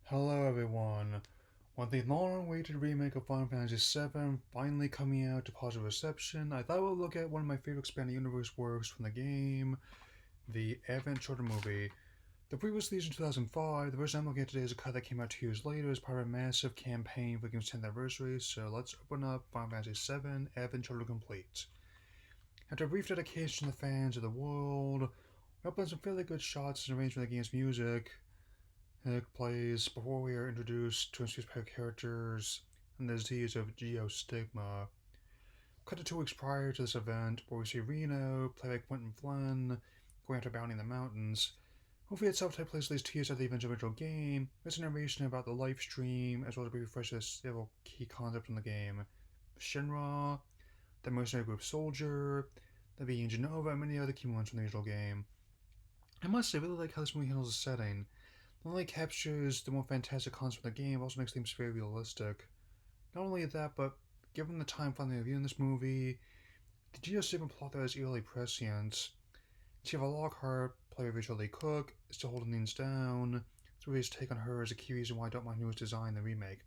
Hello everyone. With the long-awaited remake of Final Fantasy VII finally coming out to positive reception, I thought we'd look at one of my favorite expanded universe works from the game, the Advent Children movie. The previous release in 2005, the version I'm looking at today is a cut that came out 2 years later as part of a massive campaign for the game's 10th anniversary, so let's open up Final Fantasy VII Advent Children Complete. After a brief dedication to the fans of the world, we upload some fairly good shots and arrangement of the game's music, plays before we are introduced to introduce pair characters and the disease of geostigma. Cut to 2 weeks prior to this event, where we see Reno, played by Quentin Flynn, going after bounty in the mountains. Hopefully itself takes place at least 2 years after the events of the original game. There's a narration about the live stream, as well as a brief refresh of several key concepts in the game. Shinra, the mercenary group Soldier, the being Genova, and many other key moments from the original game. I must say, I really like how this movie handles the setting. Not only captures the more fantastic concepts of the game, it also makes things very realistic. Not only that, but given the time finally reviewing this movie, the geostigma plot that is eerily prescient. Shiva Lockhart, played by Rachel Lee Cook, is still holding things down. So his take on her is a key reason why I don't mind who was designing the remake.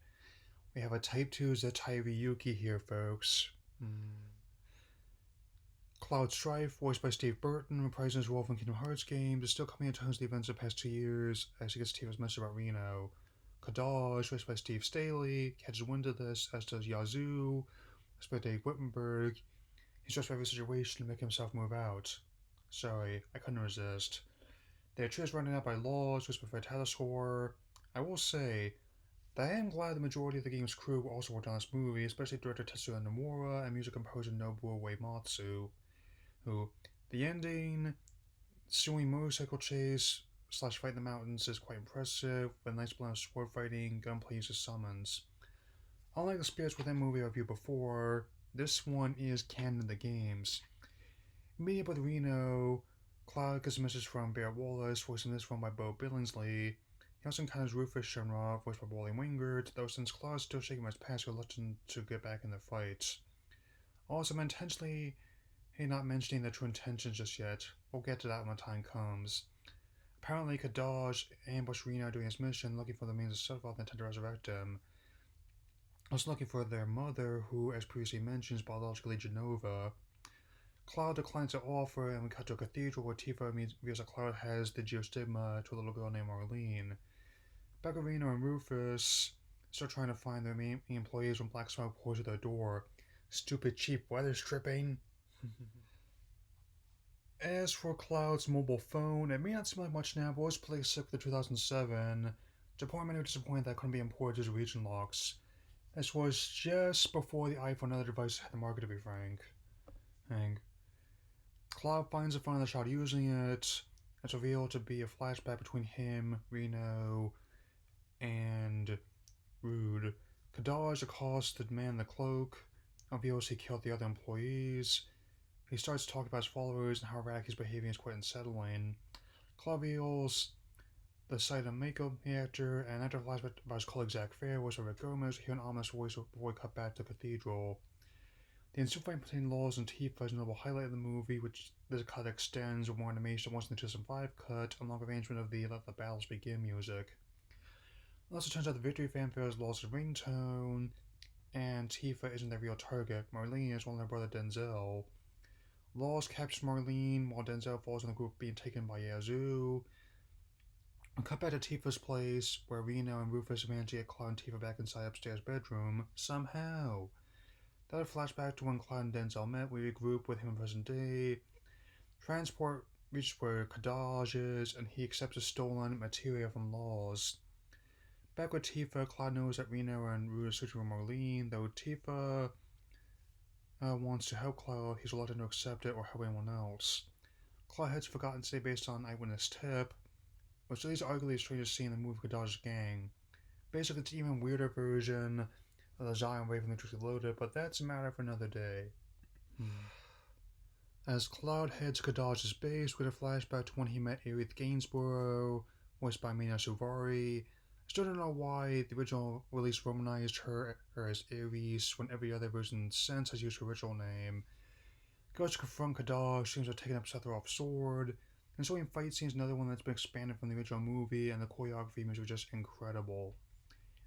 We have a Type 2 Zetai Ryuki here, folks. Cloud Strife, voiced by Steve Burton, reprising his role from Kingdom Hearts games, is still coming into terms with the events of the past 2 years as he gets Tifa's message about Reno. Kadaj, voiced by Steve Staley, catches wind of this, as does Yazoo, voiced by Dave Wittenberg. He's stressed by every situation to make himself move out. Sorry, I couldn't resist. Their tree is running out by Laws, voiced by Vitaliscore. I will say that I am glad the majority of the game's crew also worked on this movie, especially director Tetsuya Nomura and music composer Nobuo Uematsu, who the ending, suing motorcycle chase slash fight in the mountains is quite impressive, with a nice blend of sword fighting, gunplay uses summons. Unlike the spirits within movie I reviewed before, this one is canon in the games. Meeting up with Reno, Cloud gets a message from Barrett Wallace, voicing this one by Bo Billingsley. He also encounters Rufus Shenrock, voiced by Wally Wingard, though since Cloud is still shaking his past, reluctant to get back in the fight. Also, I'm intentionally not mentioning their true intentions just yet. We'll get to that when the time comes. Apparently, Kadaj ambushed Reno during his mission, looking for the means to set off the intent to resurrect him. Also looking for their mother, who, as previously mentioned, is biologically Genova. Cloud declines the offer, and we cut to a cathedral where Tifa reveals that Cloud has the geostigma to a little girl named Marlene. Back with Reno and Rufus start trying to find their main employees when black smoke pours at their door. Stupid cheap weather stripping. As for Cloud's mobile phone, it may not seem like much now, but was placed sick for 2007. To the point many were disappointed that it couldn't be imported due to region locks. This was just before the iPhone and other devices had the market, to be frank. Cloud finds a phone in the child using it. It's revealed to be a flashback between him, Reno, and Rude. Kadaj accosts the man in the cloak, reveals he killed the other employees. He starts talking about his followers and how erratic his behavior is quite unsettling. Cloud reveals the site of makeup reactor, and after a flashback about his colleague Zach Fair, was Rick Gomez, hear an ominous voice before we cut back to the cathedral. The ensuing fight between Laws and Tifa is a notable highlight of the movie, which this cut extends with more animation once in the 2005 cut, along with arrangement of the Let the Battles Begin music. It also turns out the victory fanfare is Laws' ringtone, and Tifa isn't their real target. Marlene is one of their brother Denzel. Laws captures Marlene while Denzel falls in the group being taken by Yazoo. We cut back to Tifa's place, where Reno and Rufus manage to get Cloud and Tifa back inside upstairs bedroom, somehow. That a flashback to when Cloud and Denzel met, we regroup with him in present day. Transport reaches where Kadaj is, and he accepts a stolen material from Laws. Back with Tifa, Cloud knows that Reno and Rue are searching for Marlene, though Tifa wants to help Cloud, he's reluctant to accept it or help anyone else. Cloud heads Forgotten State based on eyewitness tip, which leads to arguably a strangest scene in the movie Kadaj's gang. Basically, it's an even weirder version of the Zion Wave Matrix Reloaded, but that's a matter for another day. As Cloud heads Kadaj's base, with a flashback to when he met Aerith Gainsborough, voiced by Mina Suvari. I still don't know why the original release romanized her as Ares when every other version since has used her original name. Goes to confront Kadaj, seems to have taken up Sephiroth's sword. And so in fight scenes, another one that's been expanded from the original movie, and the choreography and music are just incredible.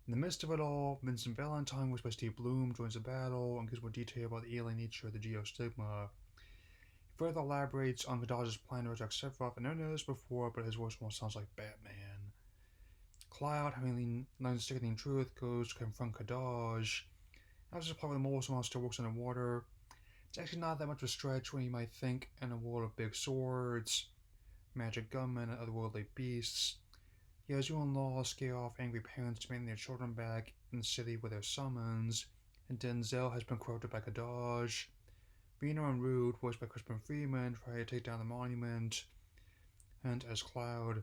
In the midst of it all, Vincent Valentine, voiced by Steve Bloom, joins the battle and gives more detail about the alien nature of the Geostigma. He further elaborates on Kadaj's plan to reject Sephiroth, and I never noticed before, but his voice almost sounds like Batman. Cloud, having learned the sickening truth, goes to confront Kadaj. As this plot with the Molson still works underwater, it's actually not that much of a stretch when you might think in a world of big swords, magic gunmen, and otherworldly beasts. Yazoo and Law scare off angry parents demanding their children back in the city with their summons, and Denzel has been corrupted by Kadaj. Reno and Rude, voiced by Crispin Freeman, try to take down the monument, and as Cloud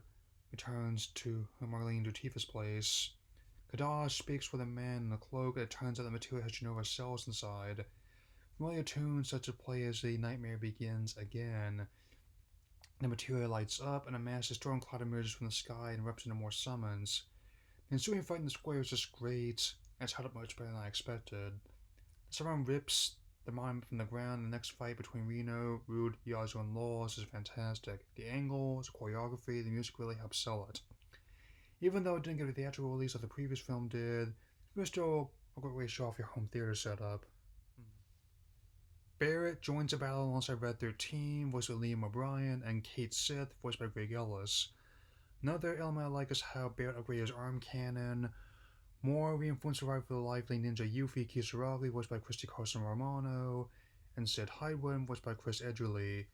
returns to Marlene Dutifa's place, Kadaj speaks with a man in a cloak, and it turns out the material has Genova's cells inside. Familiar tunes start to play as the nightmare begins again. The material lights up, and a massive storm cloud emerges from the sky and erupts into more summons. The ensuing fight in the square is just great, and it's held up much better than I expected. The Sauron rips the monument from the ground, and the next fight between Reno, Rude, Yazoo, and Laws is fantastic. The angles, the choreography, the music really helps sell it. Even though it didn't get a theatrical release like the previous film did, it was still a great way to show off your home theater setup. Barrett joins the battle alongside Red 13, voiced by Liam O'Brien, and Kate Sith, voiced by Greg Ellis. Another element I like is how Barrett upgraded his arm cannon. More reinforced survivor for the lively ninja Yuffie Kisaragi, voiced by Christy Carson Romano, and Sid Heidwin, voiced by Chris Edgerly.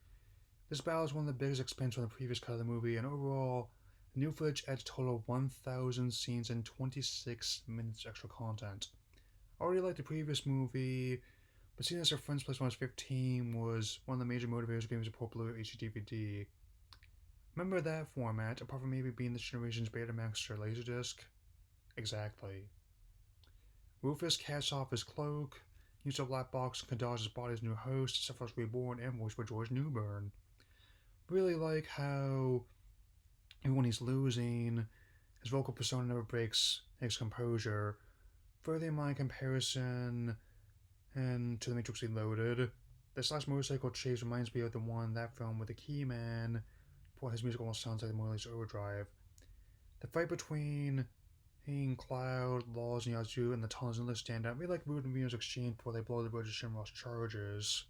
This battle is one of the biggest expansions from the previous cut of the movie, and overall, the new footage adds a total of 1,000 scenes and 26 minutes extra content. I already liked the previous movie, but seeing this at friend's place when I was 15 was one of the major motivators of getting support Blu-ray HD DVD. Remember that format, apart from maybe being this generation's Betamax or Laserdisc? Exactly. Rufus casts off his cloak, uses a black box and Kadaj's body as new host, Sephiroth Reborn, and voiced by George Newbern. Really like how, even when he's losing, his vocal persona never breaks his composure. Further in my comparison, and to the Matrix Reloaded, this last motorcycle chase reminds me of the one in that film with the Keyman, before his music almost sounds like the Morley's Overdrive. The fight between Cloud, Laws, and Yazoo and the tunnels and list stand out. We like Rude and Reno's exchange before they blow the bridge of Shinra's charges.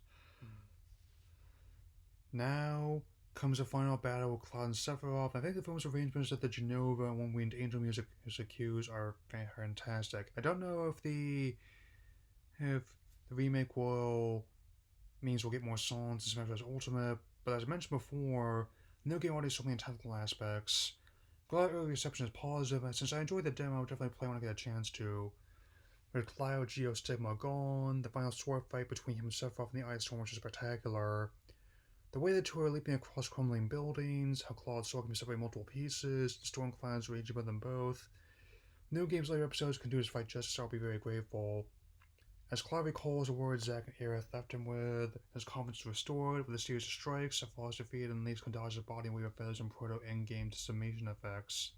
Now comes the final battle with Cloud and Sephiroth. I think the film's arrangements of the Genova and One Winged Angel music cues are fantastic. I don't know if the remake means we'll get more songs in Smash Bros. Ultimate, but as I mentioned before, no game already so many technical aspects. Glad early reception is positive, and since I enjoyed the demo, I'll definitely play when I get a chance to. With Cloud, Geostigma gone, the final sword fight between him and Sephiroth in the Ice Storm, which is spectacular. The way the two are leaping across crumbling buildings, how Cloud's sword can be separated multiple pieces, the storm clouds raging above them both. New games later episodes can do this fight justice, I'll be very grateful. As Cloud recalls the words Zack and Aerith left him with, his confidence is restored with a series of strikes, Sephiroth is defeated and leaves Kadaj's body in wave of feathers and proto-endgame decimation effects.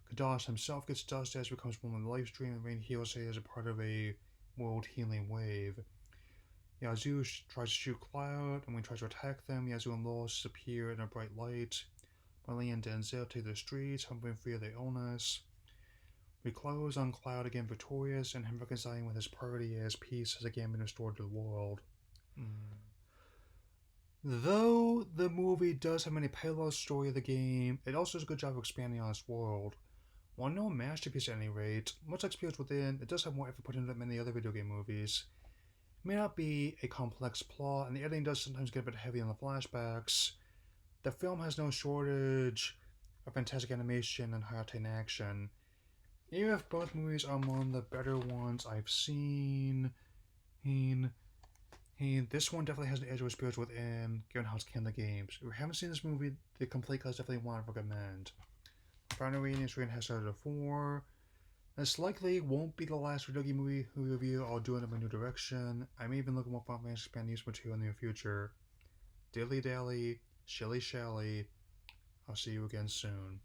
Kadaj himself gets dusted as he becomes one with the life stream, and Rain heals as a part of a world healing wave. Yazoo tries to shoot Cloud, and when he tries to attack them, Yazoo and Laws disappear in a bright light. Marlene and Denzel take the streets, helping free of their illness. We close on Cloud again victorious, and him reconciling with his party as peace has again been restored to the world. Though the movie does have many parallels to the story of the game, it also does a good job of expanding on its world. While no masterpiece at any rate, much like Spirits Within, it does have more effort put into it than many other video game movies. It may not be a complex plot, and the editing does sometimes get a bit heavy on the flashbacks. The film has no shortage of fantastic animation and high-octane action. Even if both movies are among the better ones I've seen, this one definitely has an edge over Spirits Within, given how it's canon the games. If you haven't seen this movie, the complete cut is definitely one I'd recommend. Final rating is rated has started a 4. This likely won't be the last video game movie review I'll do in a new direction. I may even look at more Final Fantasy expand news material in the near future. Dilly dally, shilly shally. I'll see you again soon.